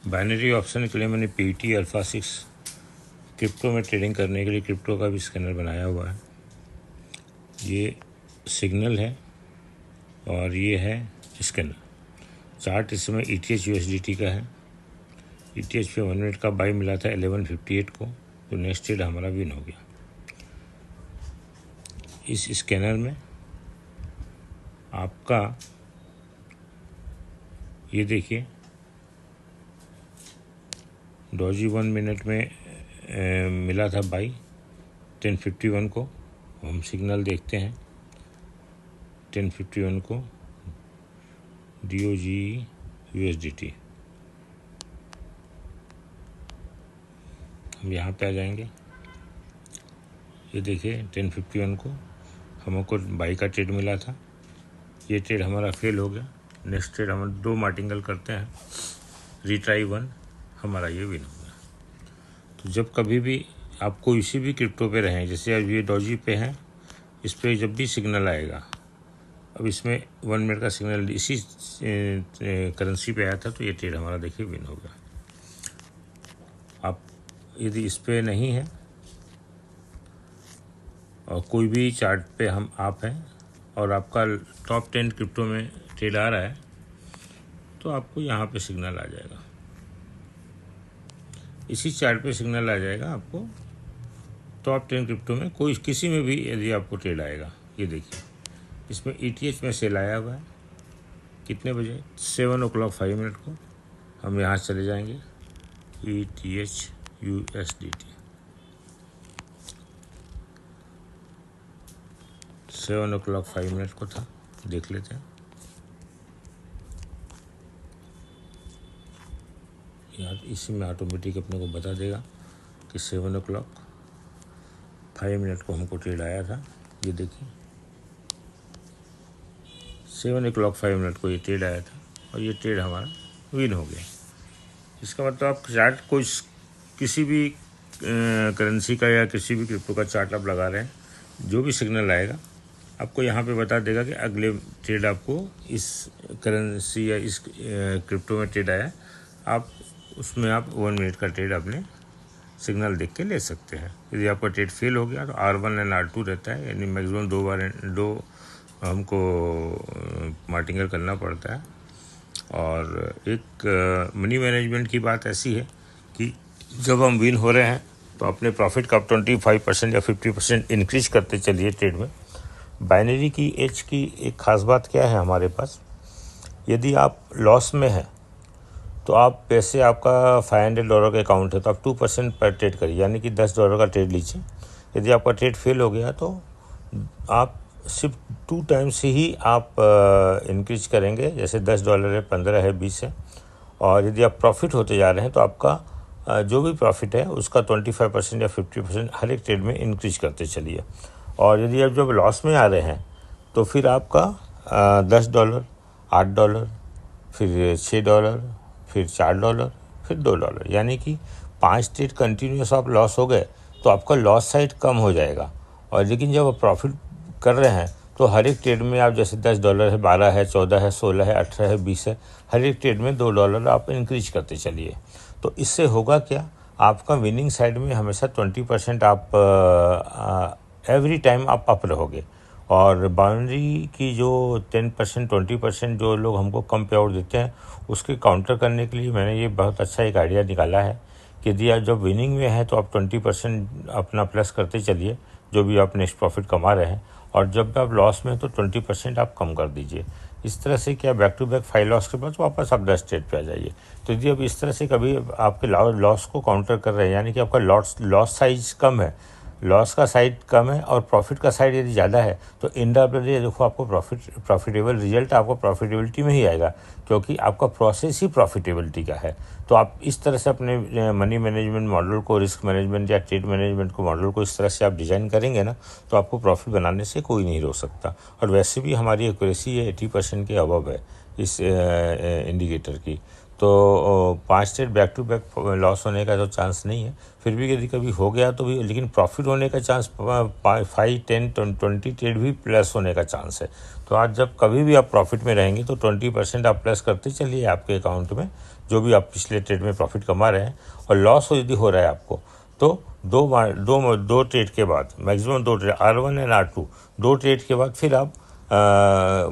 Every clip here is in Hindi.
बाइनरी ऑप्शन के लिए मैंने PET अल्फा 6 क्रिप्टो में ट्रेडिंग करने के लिए क्रिप्टो का भी स्कैनर बनाया हुआ है। ये सिग्नल है और ये है स्कैनर। चार्ट इस समय ETH USDT का है। ETH पे 1 मिनट का बाई मिला था 1158 को, तो नेक्स्ट ट्रेड हमारा विन हो गया। इस स्कैनर में आपका ये देखिए डॉजी 1 मिनट में मिला था बाई 1051 को। हम सिग्नल देखते हैं 1051 को DOG USDT। हम यहाँ पे आ जाएंगे। ये देखिए 1051 को हमको बाई का ट्रेड मिला था। ये ट्रेड हमारा फेल हो गया। नेक्स्ट ट्रेड हम 2 मार्टिंगल करते हैं, रीट्राई 1, हमारा ये विन हो गया। तो जब कभी भी आप कोई सी भी क्रिप्टो पे रहें, जैसे अब ये डॉजी पे है, इस पर जब भी सिग्नल आएगा, अब इसमें 1 मिनट का सिग्नल इसी करेंसी पे आया था, तो ये ट्रेड हमारा देखिए विन हो गया। आप यदि इस पे नहीं है और कोई भी चार्ट पे आप हैं और आपका टॉप 10 क्रिप्टो में ट्रेड आ रहा है, तो आपको यहाँ पे सिग्नल आ जाएगा, इसी चार्ट पे सिग्नल आ जाएगा आपको टॉप 10 क्रिप्टो में कोई किसी में भी यदि आपको ट्रेड आएगा। ये देखिए इसमें ETH में सेल आया हुआ है। कितने बजे? 7:05 को। हम यहाँ चले जाएंगे ETH USDT 7:05 को था, देख लेते हैं। यार इसी में ऑटोमेटिक अपने को बता देगा कि 7:05 को हमको ट्रेड आया था। ये देखिए 7:05 को ये ट्रेड आया था और ये ट्रेड हमारा विन हो गया। इसका मतलब आप चार्ट कोई किसी भी करेंसी का या किसी भी क्रिप्टो का चार्ट आप लगा रहे हैं, जो भी सिग्नल आएगा आपको यहाँ पे बता देगा कि अगले ट्रेड आपको इस करेंसी या इस क्रिप्टो में ट्रेड आया। आप उसमें आप 1 मिनट का ट्रेड अपने सिग्नल देख के ले सकते हैं। यदि आपका ट्रेड फेल हो गया तो R1 एंड R2 रहता है, यानी मैक्सिमम 2 हमको मार्टिंगर करना पड़ता है। और एक मनी मैनेजमेंट की बात ऐसी है कि जब हम विन हो रहे हैं तो अपने प्रॉफिट का 25% या 50% इंक्रीज करते चलिए ट्रेड में। बाइनरी की एज की एक ख़ास बात क्या है हमारे पास, यदि आप लॉस में हैं तो आप पैसे आपका $500 का अकाउंट है तो आप 2% पर ट्रेड करिए, यानी कि $10 का ट्रेड लीजिए। यदि आपका ट्रेड फेल हो गया तो आप सिर्फ 2 टाइम्स ही आप इंक्रीज करेंगे, जैसे $10 है, 15 है, 20 है। और यदि आप प्रॉफिट होते जा रहे हैं तो आपका जो भी प्रॉफिट है उसका 25% या 50% हर एक ट्रेड में इंक्रीज करते चलिए। और यदि आप जब लॉस में आ रहे हैं तो फिर आपका $10, $8, फिर $6, फिर $4, फिर $2, यानी कि 5 ट्रेड कंटिन्यूस आप लॉस हो गए तो आपका लॉस साइड कम हो जाएगा। और लेकिन जब आप प्रॉफिट कर रहे हैं तो हर एक ट्रेड में आप जैसे $10 है, 12 है, 14 है, 16 है, 18 है, 20 है, हर एक ट्रेड में $2 आप इंक्रीज करते चलिए। तो इससे होगा क्या, आपका विनिंग साइड में हमेशा 20% आप एवरी टाइम आप अप रहोगे। और बाउंड्री की जो 10% 20% जो लोग हमको कम पे आउट देते हैं, उसके काउंटर करने के लिए मैंने ये बहुत अच्छा एक आइडिया निकाला है कि यदि आप जब विनिंग में है तो आप 20% अपना प्लस करते चलिए जो भी आप नेक्स्ट प्रॉफिट कमा रहे हैं, और जब भी आप लॉस में तो 20% आप कम कर दीजिए। इस तरह से क्या बैक टू बैक 5 लॉस के बाद वापस आप 10 ट्रेड पे आ जाइए। तो यदि अब इस तरह से कभी आपके लॉस को काउंटर कर रहे हैं, यानी कि आपका लॉस साइज कम है, लॉस का साइड कम है और प्रॉफिट का साइड यदि ज़्यादा है, तो इंडायरेक्टली देखो आपको प्रॉफिटेबल रिजल्ट आपको प्रॉफिटेबिलिटी में ही आएगा, क्योंकि आपका प्रोसेस ही प्रॉफिटेबिलिटी का है। तो आप इस तरह से अपने मनी मैनेजमेंट मॉडल को, रिस्क मैनेजमेंट या ट्रेड मैनेजमेंट को मॉडल को इस तरह से आप डिज़ाइन करेंगे ना, तो आपको प्रॉफिट बनाने से कोई नहीं रोक सकता। और वैसे भी हमारी एक्यूरेसी 80% के अबव है इस इंडिकेटर की। तो 5 trade back to back loss होने का तो चांस नहीं है। फिर भी यदि कभी हो गया तो भी, लेकिन प्रॉफिट होने का चांस 5, 10, 20 ट्रेड भी प्लस होने का चांस है। तो आज जब कभी भी आप प्रॉफिट में रहेंगे तो 20% आप प्लस करते चलिए आपके अकाउंट में, जो भी आप पिछले ट्रेड में प्रॉफिट कमा रहे हैं। और लॉस यदि हो रहा है आपको तो दो ट्रेड के बाद, maximum 2 trade, R1 and R2, 2 trade के बाद फिर आप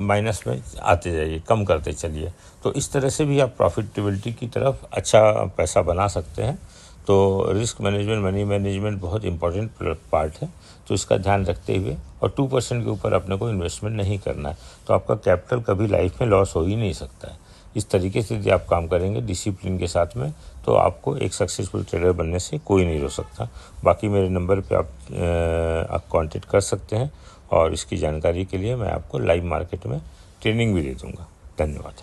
माइनस में आते जाइए, कम करते चलिए। तो इस तरह से भी आप प्रॉफिटेबिलिटी की तरफ अच्छा पैसा बना सकते हैं। तो रिस्क मैनेजमेंट, मनी मैनेजमेंट बहुत इंपॉर्टेंट पार्ट है, तो इसका ध्यान रखते हुए, और 2% के ऊपर अपने को इन्वेस्टमेंट नहीं करना है, तो आपका कैपिटल कभी लाइफ में लॉस हो ही नहीं सकता है। इस तरीके से यदि आप काम करेंगे डिसिप्लिन के साथ में, तो आपको एक सक्सेसफुल ट्रेडर बनने से कोई नहीं रोक सकता। बाकी मेरे नंबर पे आप कांटेक्ट कर सकते हैं, और इसकी जानकारी के लिए मैं आपको लाइव मार्केट में ट्रेनिंग भी दे दूँगा। धन्यवाद।